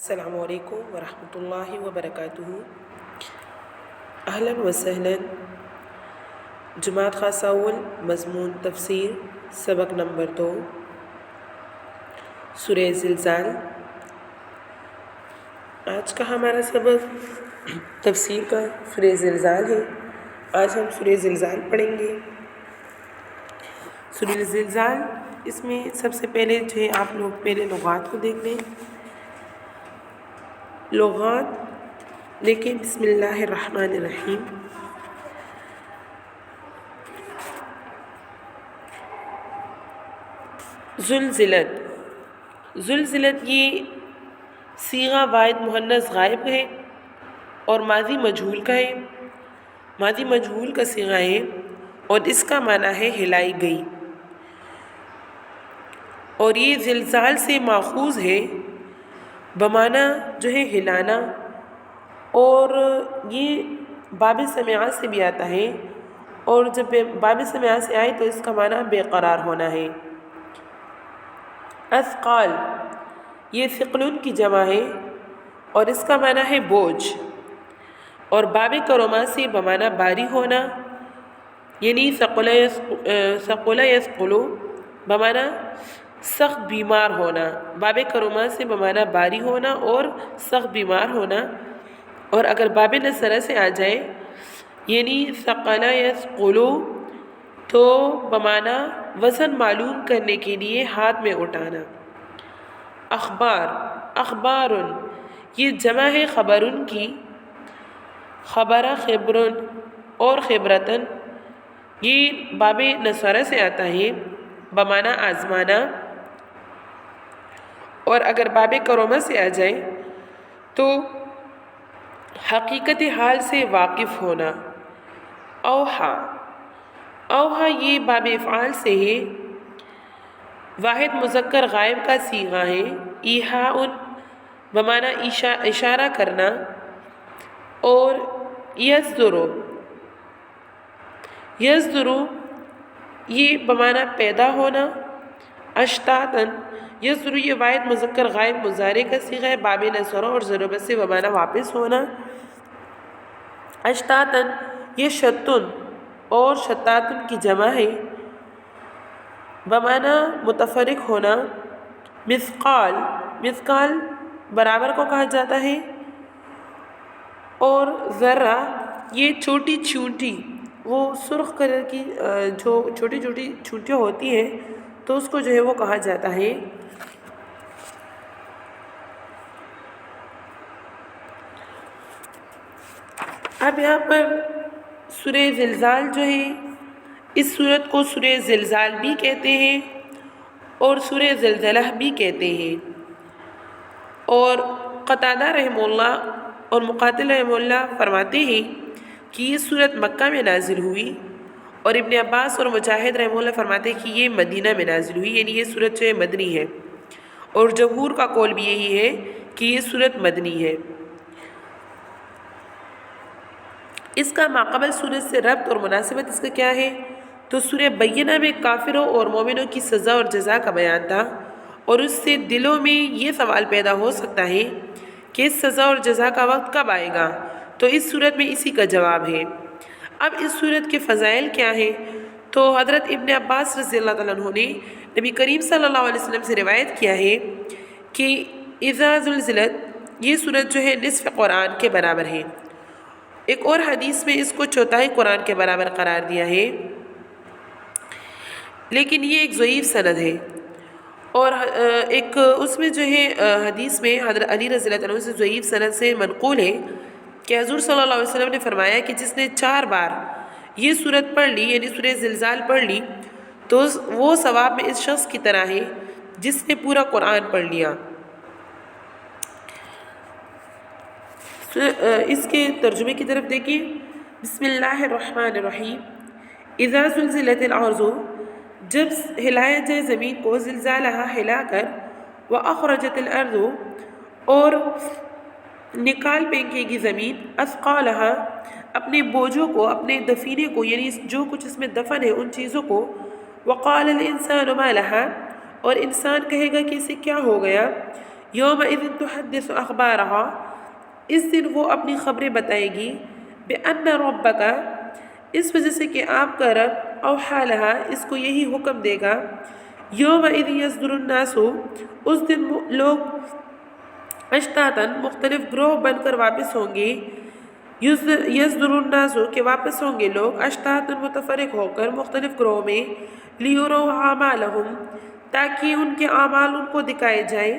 السلام علیکم ورحمۃ اللہ وبرکاتہ۔ اہلا وسہلا۔ جماعت خاصہ اول مضمون تفسیر سبق نمبر 2 سورہ زلزال۔ آج کا ہمارا سبق تفسیر کا سورہ زلزال ہے۔ آج ہم سورہ زلزال پڑھیں گے۔ سورہ زلزال، اس میں سب سے پہلے جو ہے آپ لوگ پہلے لغات کو دیکھ لیں۔ لغات لیکن بسم اللہ الرحمن الرحیم۔ زلزلت، زلزلت یہ صیغہ واحد مؤنث غائب ہے اور ماضی مجہول کا ہے، ماضی مجہول کا صیغہ ہے اور اس کا معنی ہے ہلائی گئی، اور یہ زلزال سے ماخوذ ہے بمعنی جو ہے ہلانا، اور یہ باب سمعہ سے بھی آتا ہے، اور جب باب سمعہ سے آئے تو اس کا معنی بے قرار ہونا ہے۔ اثقال، یہ ثقل کی جمع ہے اور اس کا معنی ہے بوجھ، اور باب کرما سے بمعنی باری ہونا، یعنی ثقل یثقل بمعنی سخت بیمار ہونا، باب کرما سے بمعنی باری ہونا اور سخت بیمار ہونا، اور اگر باب نصرہ سے آ جائے یعنی ثقل یثقل تو بمعنی وزن معلوم کرنے کے لیے ہاتھ میں اٹھانا۔ اخبار، اخبار یہ جمع ہے خبرن کی، خبر خبرن اور خبرتن، یہ باب نصرہ سے آتا ہے بمعنی آزمانا، اور اگر باب کرما سے آ جائے تو حقیقت حال سے واقف ہونا۔ اوحا، اوحا یہ باب افعال سے ہے، واحد مذکر غائب کا صیغہ ہے، ایحاء بمعنی اشارہ کرنا، اور یصدر، یصدر یہ بمعنی پیدا ہونا۔ اشتاتن، یصدر یہ واحد مذکر غائب مضارع کا صیغہ ہے، باب نصرہ اور ضرب سے بمعنی واپس ہونا۔ اشتاتن یہ شتن اور شتاتن کی جمع ہے بمعنی متفرق ہونا۔ مثقال، مثقال برابر کو کہا جاتا ہے، اور ذرہ یہ چھوٹی چونٹی، وہ سرخ کلر کی جو چھوٹی چھوٹی چونٹیاں ہوتی ہیں تو اس کو جو ہے وہ کہا جاتا ہے۔ اب یہاں پر سورہ زلزال جو ہے، اس سورت کو سورہ زلزال بھی کہتے ہیں اور سورہ زلزلہ بھی کہتے ہیں، اور قتادہ رحمہ اللہ اور مقاتل رحمہ اللہ فرماتے ہیں کہ یہ سورت مکہ میں نازل ہوئی، اور ابن عباس اور مجاہد رحمہ اللہ فرماتے ہیں کہ یہ مدینہ میں نازل ہوئی، یعنی یہ سورت جو ہے مدنی ہے، اور جمہور کا قول بھی یہی ہے کہ یہ سورت مدنی ہے۔ اس کا ماقبل سورت سے ربط اور مناسبت اس کا کیا ہے؟ تو سورہ بینہ میں کافروں اور مومنوں کی سزا اور جزا کا بیان تھا، اور اس سے دلوں میں یہ سوال پیدا ہو سکتا ہے کہ اس سزا اور جزا کا وقت کب آئے گا، تو اس سورت میں اسی کا جواب ہے۔ اب اس سورت کے فضائل کیا ہیں؟ تو حضرت ابن عباس رضی اللہ تعالیٰ عنہ نے نبی کریم صلی اللہ علیہ وسلم سے روایت کیا ہے کہ اذا زلزلت، یہ سورت جو ہے نصف قرآن کے برابر ہے۔ ایک اور حدیث میں اس کو چوتھائی قرآن کے برابر قرار دیا ہے، لیکن یہ ایک ضعیف سند ہے، اور ایک اس میں جو ہے حدیث میں حضرت علی رضی اللہ عنہ سے ضعیف سند سے منقول ہے کہ حضور صلی اللہ علیہ وسلم نے فرمایا کہ جس نے 4 بار یہ سورت پڑھ لی، یعنی سورہ زلزال پڑھ لی، تو وہ ثواب میں اس شخص کی طرح ہے جس نے پورا قرآن پڑھ لیا۔ اس کے ترجمے کی طرف دیکھیں۔ بسم اللہ الرحمن الرحیم۔ اذا زلزلت الارض، جب ہلایا جائے زمین کو، زلزالہا ہلا کر، واخرجت الارض اور نکال پھینکے گی زمین، اثقالہا اپنے بوجھوں کو، اپنے دفینے کو، یعنی جو کچھ اس میں دفن ہے ان چیزوں کو، وقال الانسان ما لہا اور انسان کہے گا کہ اسے کیا ہو گیا، یومئذ تحدث اخبارہا، اس دن وہ اپنی خبریں بتائے گی، بأن ربک، اس وجہ سے کہ آپ کا رب، اوحی لہا، اس کو یہی حکم دے گا، یومئذ یصدر الناس، اس دن لوگ اشتاتاً، مختلف گروہ بن کر واپس ہوں گے، یصدر الناس کہ واپس ہوں گے لوگ، اشتاتاً متفرق ہو کر مختلف گروہ میں، لیروا اعمالہم، تاکہ ان کے اعمال ان کو دکھائے جائیں،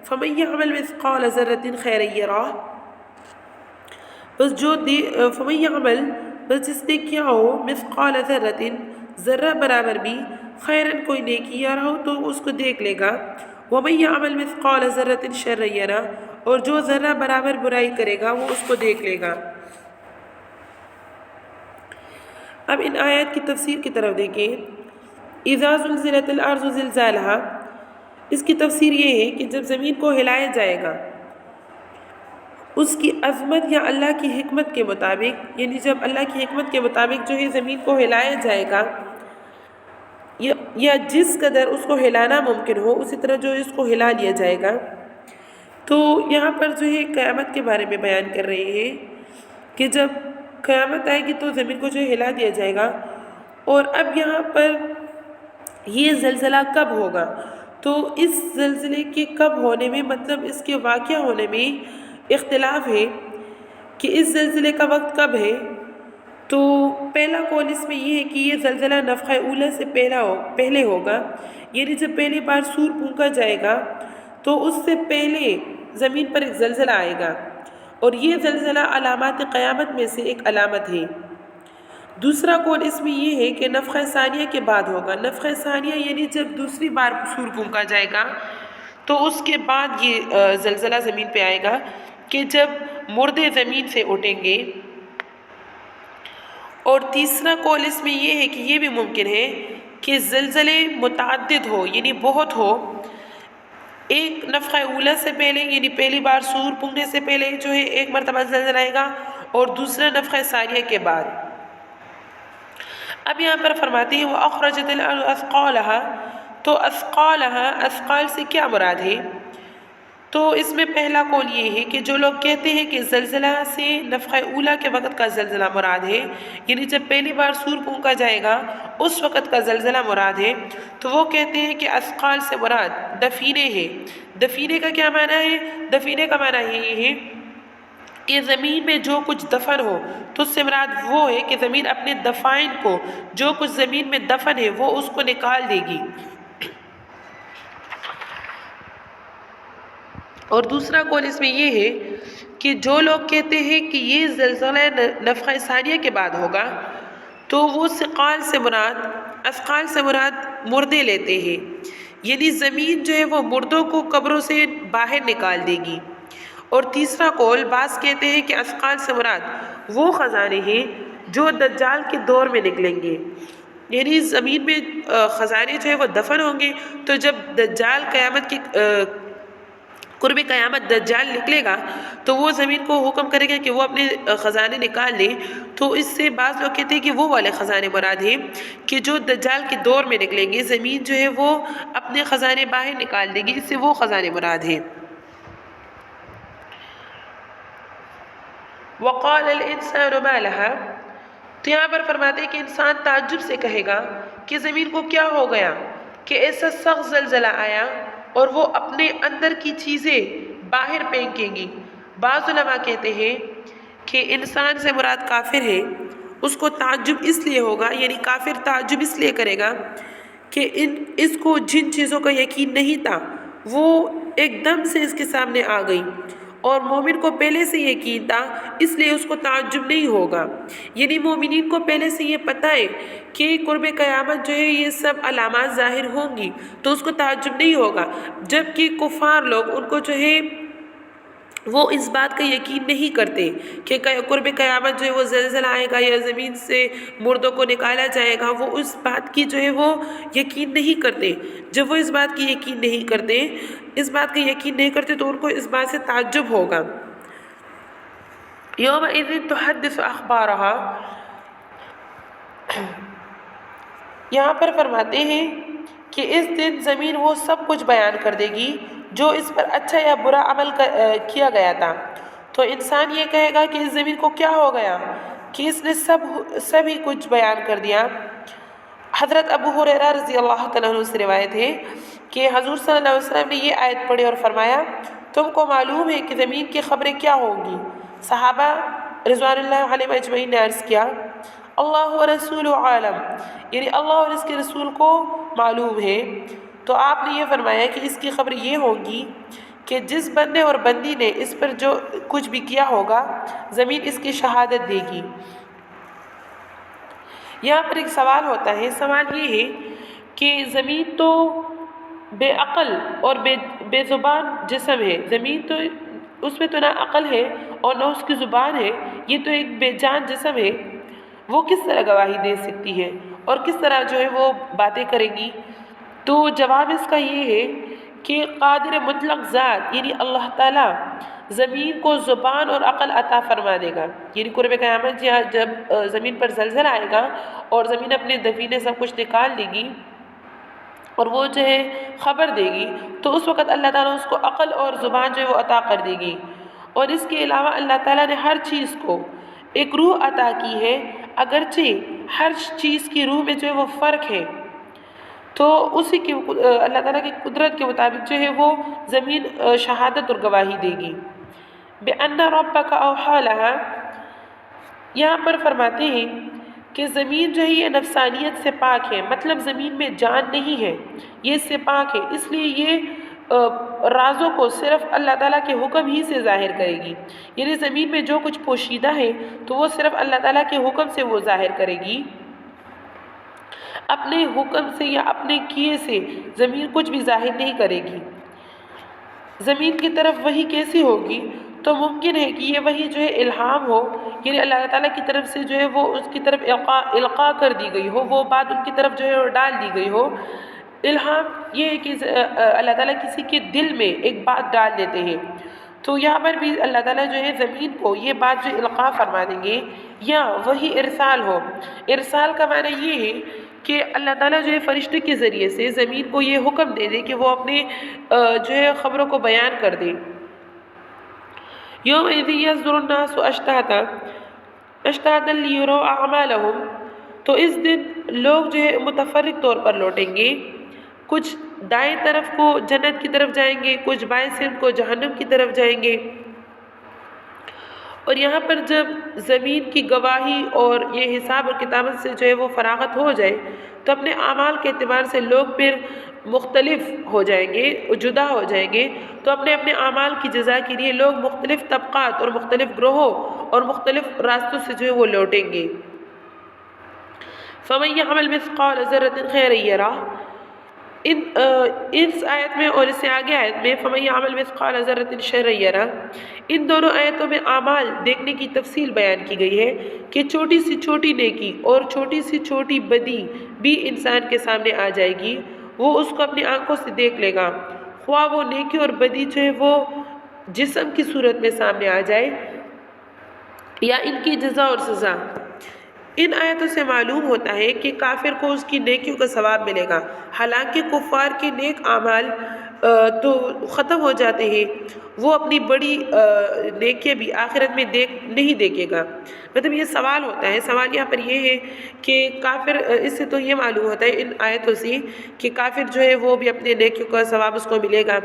فمن یعمل مثقال ذرۃ خیرا یرہ، فمن یعمل، بس جس نے کیا ہو، مثقال ذرۃ، ذرہ برابر بھی، خیرن کوئی نیکی یرہ ہو تو اس کو دیکھ لے گا، ومن یعمل مثقال ذرۃ شرا یرہ، اور جو ذرہ برابر برائی کرے گا وہ اس کو دیکھ لے گا۔ اب ان آیات کی تفسیر کی طرف دیکھیں۔ اذا زلزلت الارض زلزالہا، اس کی تفسیر یہ ہے کہ جب زمین کو ہلایا جائے گا اس کی عظمت یا اللہ کی حکمت کے مطابق، یعنی جب اللہ کی حکمت کے مطابق جو ہے زمین کو ہلایا جائے گا، یا جس قدر اس کو ہلانا ممکن ہو اسی طرح جو اس کو ہلا لیا جائے گا۔ تو یہاں پر جو ہے قیامت کے بارے میں بیان کر رہے ہیں کہ جب قیامت آئے گی تو زمین کو جو ہلا دیا جائے گا، اور اب یہاں پر یہ زلزلہ کب ہوگا، تو اس زلزلے کے کب ہونے میں، مطلب اس کے واقع ہونے میں اختلاف ہے کہ اس زلزلے کا وقت کب ہے۔ تو پہلا قول اس میں یہ ہے کہ یہ زلزلہ نفخہ اولی سے پہلے ہوگا، یعنی جب پہلی بار سور پھونکا جائے گا تو اس سے پہلے زمین پر ایک زلزلہ آئے گا، اور یہ زلزلہ علامات قیامت میں سے ایک علامت ہے۔ دوسرا قول اس میں یہ ہے کہ نفخہ ثانیہ کے بعد ہوگا۔ نفخہ ثانیہ یعنی جب دوسری بار سور پھونکا جائے گا تو اس کے بعد یہ زلزلہ زمین پہ آئے گا، کہ جب مردے زمین سے اٹھیں گے۔ اور تیسرا قول اس میں یہ ہے کہ یہ بھی ممکن ہے کہ زلزلے متعدد ہو، یعنی بہت ہو، ایک نفخہ اولی سے پہلے، یعنی پہلی بار سور پھونکنے سے پہلے جو ہے ایک مرتبہ زلزلہ آئے گا، اور دوسرا نفخہ ثانیہ کے بعد۔ اب یہاں پر فرماتے ہیں وَأَخْرَجَتِ الْأَرْضُ أَثْقَالَهَا، تو اثقالها، اثقال سے کیا مراد ہے؟ تو اس میں پہلا قول یہ ہے کہ جو لوگ کہتے ہیں کہ زلزلہ سے نفخہ اولی کے وقت کا زلزلہ مراد ہے، یعنی جب پہلی بار سور پھونکا جائے گا اس وقت کا زلزلہ مراد ہے، تو وہ کہتے ہیں کہ اثقال سے مراد دفینے ہے۔ دفینے کا کیا معنی ہے؟ دفینے کا معنی یہ ہے کہ زمین میں جو کچھ دفن ہو، تو اس سے مراد وہ ہے کہ زمین اپنے دفائن کو، جو کچھ زمین میں دفن ہے وہ اس کو نکال دے گی۔ اور دوسرا قول اس میں یہ ہے کہ جو لوگ کہتے ہیں کہ یہ زلزلہ نفخہ ثانیہ کے بعد ہوگا، تو وہ ثقال سے مراد، اثقال سے مراد مردے لیتے ہیں، یعنی زمین جو ہے وہ مردوں کو قبروں سے باہر نکال دے گی۔ اور تیسرا قول، بعض کہتے ہیں کہ اثقال سے مراد وہ خزانے ہیں جو دجال کے دور میں نکلیں گے، یعنی زمین میں خزانے جو ہے وہ دفن ہوں گے، تو جب دجال قیامت کی قرب قیامت دجال نکلے گا تو وہ زمین کو حکم کرے گا کہ وہ اپنے خزانے نکال لے۔ تو اس سے بعض لوگ کہتے ہیں کہ وہ والے خزانے مراد ہیں کہ جو دجال کے دور میں نکلیں گے، زمین جو ہے وہ اپنے خزانے باہر نکال دے گی، اس سے وہ خزانے مراد ہیں۔ وقال الانسان ما لها، تو یہاں پر فرماتے ہیں کہ انسان تعجب سے کہے گا کہ زمین کو کیا ہو گیا کہ ایسا سخت زلزلہ آیا اور وہ اپنے اندر کی چیزیں باہر پھینکیں گی۔ بعض علماء کہتے ہیں کہ انسان سے مراد کافر ہے، اس کو تعجب اس لیے ہوگا، یعنی کافر تعجب اس لیے کرے گا کہ اس کو جن چیزوں کا یقین نہیں تھا وہ ایک دم سے اس کے سامنے آ گئی، اور مومن کو پہلے سے یقین تھا، اس لیے اس کو تعجب نہیں ہوگا۔ یعنی مومنین کو پہلے سے یہ پتہ ہے کہ قرب قیامت جو ہے یہ سب علامات ظاہر ہوں گی، تو اس کو تعجب نہیں ہوگا، جبکہ کفار لوگ ان کو جو ہے وہ اس بات کا یقین نہیں کرتے کہ قرب قیامت جو ہے وہ زلزلہ آئے گا یا زمین سے مردوں کو نکالا جائے گا، وہ اس بات کی جو ہے وہ یقین نہیں کرتے۔ جب وہ اس بات کی یقین نہیں کرتے تو ان کو اس بات سے تعجب ہوگا۔ یومئذ تحدث اخبارہا، یہاں پر فرماتے ہیں کہ اس دن زمین وہ سب کچھ بیان کر دے گی جو اس پر اچھا یا برا عمل کیا گیا تھا، تو انسان یہ کہے گا کہ اس زمین کو کیا ہو گیا کہ اس نے سب ہی کچھ بیان کر دیا۔ حضرت ابو ہریرہ رضی اللہ تعالیٰ عنہ سے روایت ہے کہ حضور صلی اللہ علیہ وسلم نے یہ آیت پڑھی اور فرمایا، تم کو معلوم ہے کہ زمین کی خبریں کیا ہوں گی؟ صحابہ رضوان اللہ علیہم اجمعین نے عرض کیا، اللہ و رسول عالم، یعنی اللہ اور اس کے رسول کو معلوم ہے۔ تو آپ نے یہ فرمایا کہ اس کی خبر یہ ہوگی کہ جس بندے اور بندی نے اس پر جو کچھ بھی کیا ہوگا، زمین اس کی شہادت دے گی۔ یہاں پر ایک سوال ہوتا ہے، سوال یہ ہے کہ زمین تو بے عقل اور بے زبان جسم ہے، زمین تو اس میں تو نہ عقل ہے اور نہ اس کی زبان ہے، یہ تو ایک بے جان جسم ہے، وہ کس طرح گواہی دے سکتی ہے اور کس طرح جو ہے وہ باتیں کرے گی؟ تو جواب اس کا یہ ہے کہ قادر مطلق ذات یعنی اللہ تعالیٰ زمین کو زبان اور عقل عطا فرما دے گا، یعنی قرب قیامت جب زمین پر زلزلہ آئے گا اور زمین اپنے دفینے سب کچھ نکال لے گی اور وہ جو ہے خبر دے گی، تو اس وقت اللہ تعالیٰ اس کو عقل اور زبان جو ہے وہ عطا کر دے گی۔ اور اس کے علاوہ اللہ تعالیٰ نے ہر چیز کو ایک روح عطا کی ہے، اگرچہ ہر چیز کی روح میں جو ہے وہ فرق ہے، تو اسی کی اللہ تعالیٰ کی قدرت کے مطابق جو ہے وہ زمین شہادت اور گواہی دے گی۔ بِأَنَّ رَبَّكَ أَوْحَىٰ لَهَا، یہاں پر فرماتے ہیں کہ زمین جو ہے یہ نفسانیت سے پاک ہے، مطلب زمین میں جان نہیں ہے، یہ اس سے پاک ہے، اس لیے یہ رازوں کو صرف اللہ تعالیٰ کے حکم ہی سے ظاہر کرے گی، یعنی زمین میں جو کچھ پوشیدہ ہے تو وہ صرف اللہ تعالیٰ کے حکم سے وہ ظاہر کرے گی، اپنے حکم سے یا اپنے کیے سے زمین کچھ بھی ظاہر نہیں کرے گی۔ زمین کی طرف وحی کیسی ہوگی؟ تو ممکن ہے کہ یہ وحی جو ہے الہام ہو، یعنی اللہ تعالیٰ کی طرف سے جو ہے وہ اس کی طرف القاء کر دی گئی ہو، وہ بات ان کی طرف جو ہے وہ ڈال دی گئی ہو۔ الہام یہ ہے کہ اللہ تعالیٰ کسی کے دل میں ایک بات ڈال دیتے ہیں، تو یہاں پر بھی اللہ تعالیٰ جو ہے زمین کو یہ بات جو القاء فرما دیں گے، یا وہی ارسال ہو۔ ارسال کا معنی یہ ہے کہ اللہ تعالیٰ جو ہے فرشتے کے ذریعے سے زمین کو یہ حکم دے دے کہ وہ اپنے جو ہے خبروں کو بیان کر دے۔ یومئذ یصدر الناس اشتاتا لیروا اعمالہم، تو اس دن لوگ جو ہے متفرق طور پر لوٹیں گے، کچھ دائیں طرف کو جنت کی طرف جائیں گے، کچھ بائیں سمت کو جہنم کی طرف جائیں گے۔ اور یہاں پر جب زمین کی گواہی اور یہ حساب اور کتابت سے جو ہے وہ فراغت ہو جائے، تو اپنے اعمال کے اعتبار سے لوگ پھر مختلف ہو جائیں گے، جدا ہو جائیں گے، تو اپنے اپنے اعمال کی جزا کے لیے لوگ مختلف طبقات اور مختلف گروہوں اور مختلف راستوں سے جو ہے وہ لوٹیں گے۔ فَمَن يَعْمَلْ مِثْقَالَ ذَرَّةٍ خَيْرًا يَرَهُ، اس آیت میں اور اس سے آگے آیت میں فَمَن يَعْمَلْ مِثْقَالَ ذَرَّةٍ شَرًّا يَرَهُ، ان دونوں آیتوں میں اعمال دیکھنے کی تفصیل بیان کی گئی ہے کہ چھوٹی سی چھوٹی نیکی اور چھوٹی سی چھوٹی بدی بھی انسان کے سامنے آ جائے گی، وہ اس کو اپنی آنکھوں سے دیکھ لے گا، خواہ وہ نیکی اور بدی جو ہے وہ جسم کی صورت میں سامنے آ جائے یا ان کی جزا اور سزا۔ ان آیتوں سے معلوم ہوتا ہے کہ کافر کو اس کی نیکیوں کا ثواب ملے گا، حالانکہ کفار کے نیک اعمال تو ختم ہو جاتے ہیں، وہ اپنی بڑی نیکیاں بھی آخرت میں نہیں دیکھے گا۔ مطلب یہ سوال ہوتا ہے، سوال یہاں پر یہ ہے کہ کافر، اس سے تو یہ معلوم ہوتا ہے ان آیتوں سے کہ کافر جو ہے وہ بھی اپنے نیکیوں کا ثواب اس کو ملے گا،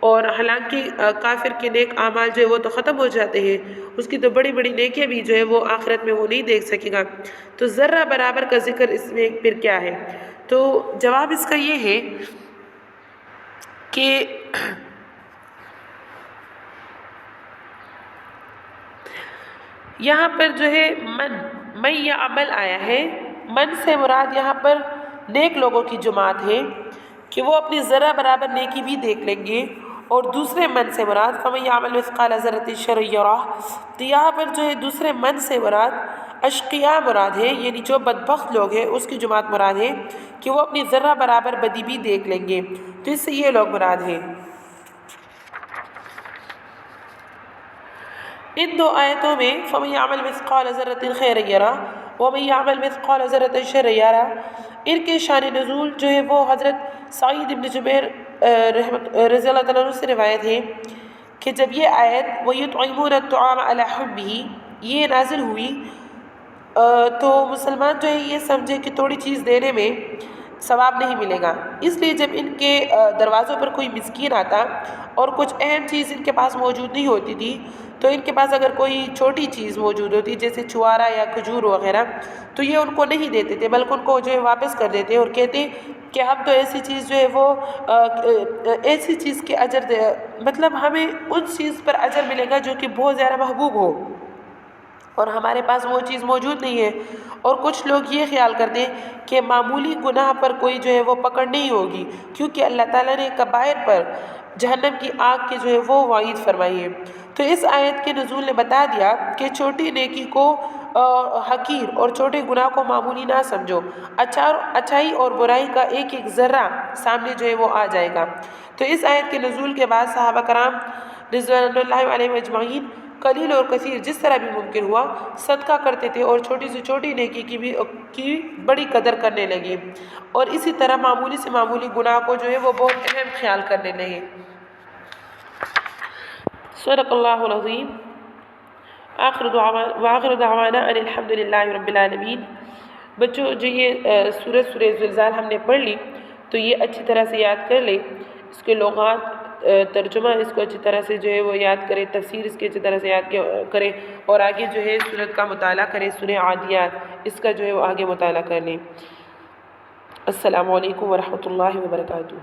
اور حالانکہ کافر کے نیک اعمال جو ہے وہ تو ختم ہو جاتے ہیں، اس کی تو بڑی بڑی نیکیاں بھی جو ہے وہ آخرت میں وہ نہیں دیکھ سکے گا۔ تو ذرہ برابر کا ذکر اس میں پھر کیا ہے؟ تو جواب اس کا یہ ہے کہ یہاں پر جو ہے من یا عمل آیا ہے، من سے مراد یہاں پر نیک لوگوں کی جماعت ہے کہ وہ اپنی ذرہ برابر نیکی بھی دیکھ لیں گے، اور دوسرے من سے مراد فَمَن يَعْمَلْ مِثْقَالَ ذَرَّةٍ شَرًّا يَرَهُ، تو یہاں پر جو ہے دوسرے من سے مراد اشقیاء مراد ہے، یعنی جو بدبخت لوگ ہیں اس کی جماعت مراد ہے کہ وہ اپنی ذرہ برابر بدی بھی دیکھ لیں گے، تو اس سے یہ لوگ مراد ہیں۔ ان دو آیتوں میں فَمَن يَعْمَلْ مِثْقَالَ ذَرَّةٍ خَيْرًا يَرَهُ وَمَن يَعْمَلْ مِثْقَالَ ذَرَّةٍ شَرًّا يَرَهُ۔ ان کے شان نزول جو ہے وہ حضرت سعید بن جبیر رضی اللہ تعالیٰ عنہ سے روایت ہے کہ جب یہ آیت وَيُطْعِمُونَ الطَّعَامَ عَلَىٰ حُبِّهِ یہ نازل ہوئی تو مسلمان جو ہے یہ سمجھے کہ تھوڑی چیز دینے میں ثواب نہیں ملے گا، اس لیے جب ان کے دروازوں پر کوئی مسکین آتا اور کچھ اہم چیز ان کے پاس موجود نہیں ہوتی تھی تو ان کے پاس اگر کوئی چھوٹی چیز موجود ہوتی جیسے چھوارا یا کھجور وغیرہ تو یہ ان کو نہیں دیتے تھے، بلکہ ان کو جو ہے واپس کر دیتے اور کہتے کہ ہم تو ایسی چیز جو ہے وہ ایسی چیز کے اجر مطلب ہمیں اس چیز پر اجر ملے گا جو کہ بہت زیادہ محبوب ہو اور ہمارے پاس وہ چیز موجود نہیں ہے۔ اور کچھ لوگ یہ خیال کرتے ہیں کہ معمولی گناہ پر کوئی جو ہے وہ پکڑ نہیں ہوگی کیونکہ اللہ تعالیٰ نے کبائر پر جہنم کی آگ کے جو ہے وہ وعید فرمائی ہے۔ تو اس آیت کے نزول نے بتا دیا کہ چھوٹی نیکی کو حقیر اور چھوٹے گناہ کو معمولی نہ سمجھو، اچھائی اور برائی کا ایک ایک ذرہ سامنے جو ہے وہ آ جائے گا۔ تو اس آیت کے نزول کے بعد صحابہ کرام رضوان اللہ علیہم اجمعین قلیل اور کثیر جس طرح بھی ممکن ہوا صدقہ کرتے تھے اور چھوٹی سے چھوٹی نیکی کی بڑی قدر کرنے لگے اور اسی طرح معمولی سے معمولی گناہ کو جو ہے وہ بہت اہم خیال کرنے لگے۔ صدق اللہ العظیم۔ آخر دعوانا ان الحمد للہ رب العالمین۔ بچوں جو یہ سورہ زلزال ہم نے پڑھ لی تو یہ اچھی طرح سے یاد کر لے، اس کے لغات ترجمہ اس کو اچھی طرح سے جو ہے وہ یاد کرے، تفسیر اس کی اچھی طرح سے یاد کرے اور آگے جو ہے سورت کا مطالعہ کرے، سورہ عادیات اس کا جو ہے وہ آگے مطالعہ کر لیں۔ السلام علیکم ورحمۃ اللہ وبرکاتہ۔